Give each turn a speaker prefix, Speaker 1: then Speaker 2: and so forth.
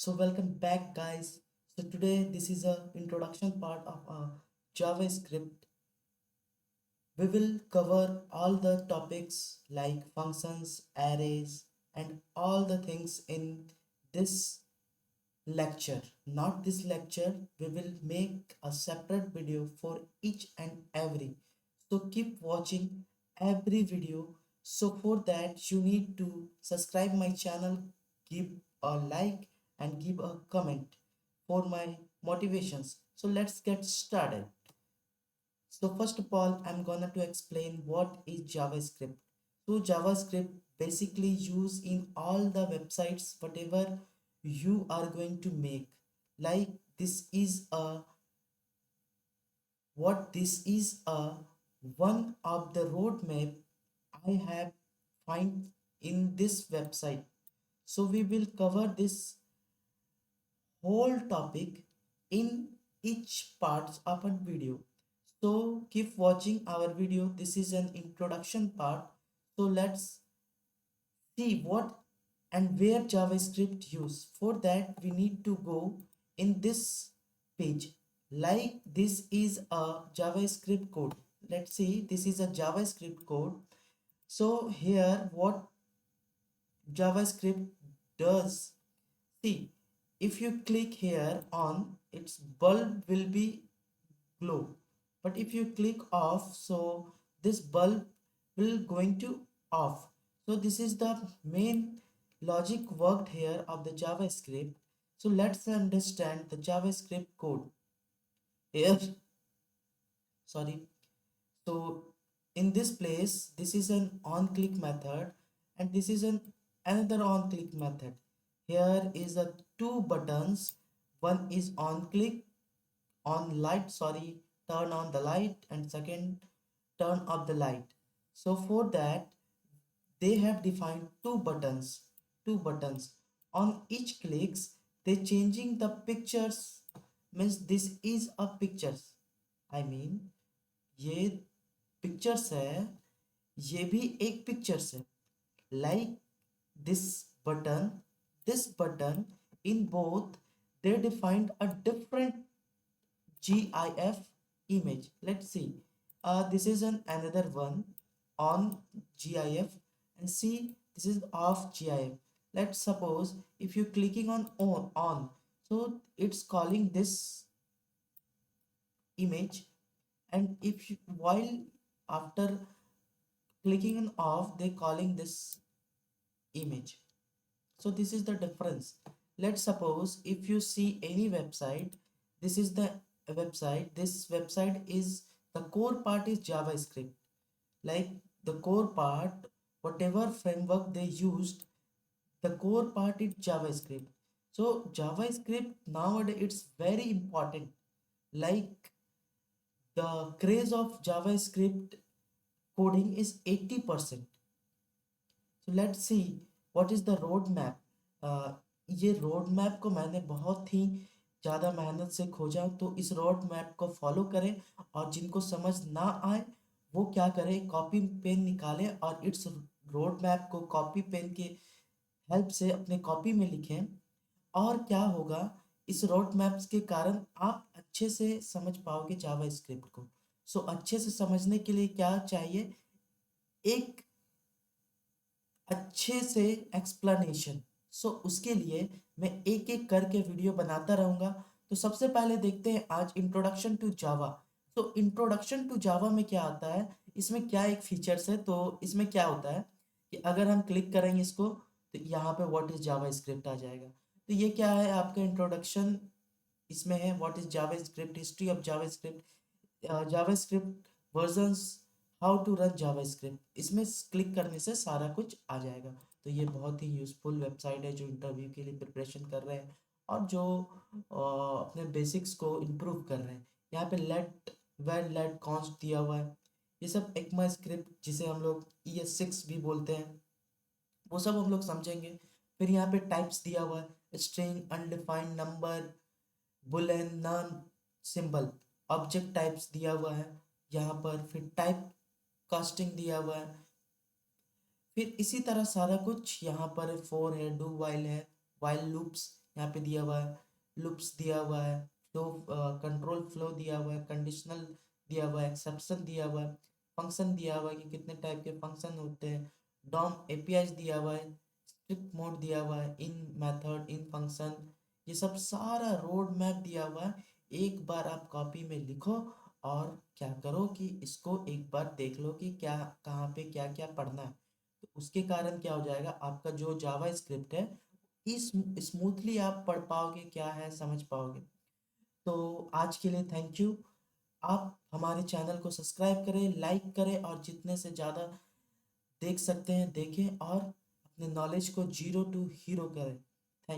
Speaker 1: So welcome back guys. So today this is a introduction part of JavaScript. We will cover all the topics like functions, arrays and all the things in this lecture. Not this lecture, we will make a separate video for each and every. So keep watching every video. So for that you need to subscribe my channel, give a like and give a comment for my motivations. So let's get started. So first of all, I'm gonna to explain what is JavaScript. So JavaScript basically used in all the websites whatever you are going to make. Like this is a what this is a one of the roadmap I have find in this website. So we will cover this whole topic in each parts of a video. So keep watching our video. This is an introduction part. So let's see what and where JavaScript use. For that we need to go in this page. Like this is a JavaScript code. Let's see, this is a JavaScript code. So here what JavaScript does. See, if you click here on, its bulb will be glow. But if you click off, so this bulb will going to off. So this is the main logic worked here of the JavaScript. So let's understand the JavaScript code. Here, sorry. So in this place, this is an on-click method and this is an another on-click method. Here is a two buttons. One is on-click, on light, sorry, turn on the light, and second, turn off the light. So for that, they have defined two buttons. On each clicks, they changing the pictures, means this is a pictures. I mean, ये pictures है, ये भी एक pictures है. Like this button in both they defined a different GIF image. Let's see. This is another one on GIF and see this is off GIF. Let's suppose if you're clicking on, so it's calling this image, and if you, while after clicking on off they calling this image. So this is the difference. Let's suppose if you see any website, this is the website. This website is the core part is JavaScript. Like the core part, whatever framework they used, the core part is JavaScript. So JavaScript nowadays it's very important. Like the craze of JavaScript coding is 80%. So let's see what is the road map. ये road map को मैंने बहुत ही ज़्यादा मेहनत से खोजा, तो इस रोड मैप को फॉलो करें और जिनको समझ ना आए वो क्या करें, कॉपी पेन निकालें और इट्स रोड मैप को कॉपी पेन के हेल्प से अपने कॉपी में लिखें. और क्या होगा, इस रोड मैप्स के कारण आप अच्छे से समझ पाओगे जावा स्क्रिप्ट को. सो अच्छे से समझने के लिए क्या चाहिए, एक अच्छे से एक्सप्लेनेशन. सो उसके लिए मैं एक एक करके वीडियो बनाता रहूँगा. तो सबसे पहले देखते हैं आज इंट्रोडक्शन टू जावा. तो इंट्रोडक्शन टू जावा में क्या आता है, इसमें क्या एक फीचर्स है. तो इसमें क्या होता है कि अगर हम क्लिक करेंगे इसको तो यहाँ पे व्हाट इज जावा स्क्रिप्ट आ जाएगा. तो ये क्या है आपका इंट्रोडक्शन, इसमें है what is JavaScript, history of JavaScript, JavaScript versions, how to run JavaScript. इसमें क्लिक करने से सारा कुछ आ जाएगा. तो ये बहुत ही यूज़फुल वेबसाइट है जो इंटरव्यू के लिए प्रिपरेशन कर रहे हैं और जो अपने बेसिक्स को इम्प्रूव कर रहे हैं. यहाँ पे लेट वेर लेट कॉन्स्ट दिया हुआ है. ये सब एक्मा स्क्रिप्ट जिसे हम लोग ES6 भी बोलते हैं, वो सब हम लोग समझेंगे. फिर यहाँ पे टाइप्स दिया हुआ है, string, undefined, number, Boolean, non, symbol, object types दिया हुआ है यहाँ पर. फिर टाइप कास्टिंग दिया हुआ है. फिर इसी तरह सारा कुछ यहाँ पर फोर है, डू वाइल है, वाइल लूप्स यहाँ पे दिया हुआ है, लूप्स दिया हुआ है, फ्लो कंट्रोल फ्लो दिया हुआ है, कंडीशनल दिया हुआ है, एक्सेप्शन दिया हुआ है, फंक्शन दिया हुआ है कि कितने टाइप के फंक्शन होते हैं, डॉम एपीआई दिया हुआ है, स्क्रिप्ट मोड दिया हुआ है, इन मेथड, इन फंक्शन, ये सब सारा रोड मैप दिया हुआ है। एक बार आप कॉपी में लिखो और क्या करो कि इसको एक बार देख लो कि क्या कहाँ पे क्या क्या पढ़ना है। तो उसके कारण क्या हो जाएगा, आपका जो जावा स्क्रिप्ट है इस स्मूथली आप पढ़ पाओगे, क्या है समझ पाओगे। तो आज के लिए थैंक यू। आप हमारे चैनल को सब्सक्राइब करें, लाइक करें और जितने से ज़्यादा देख सकते हैं देखें और अपने नॉलेज को जीरो टू हीरो करें।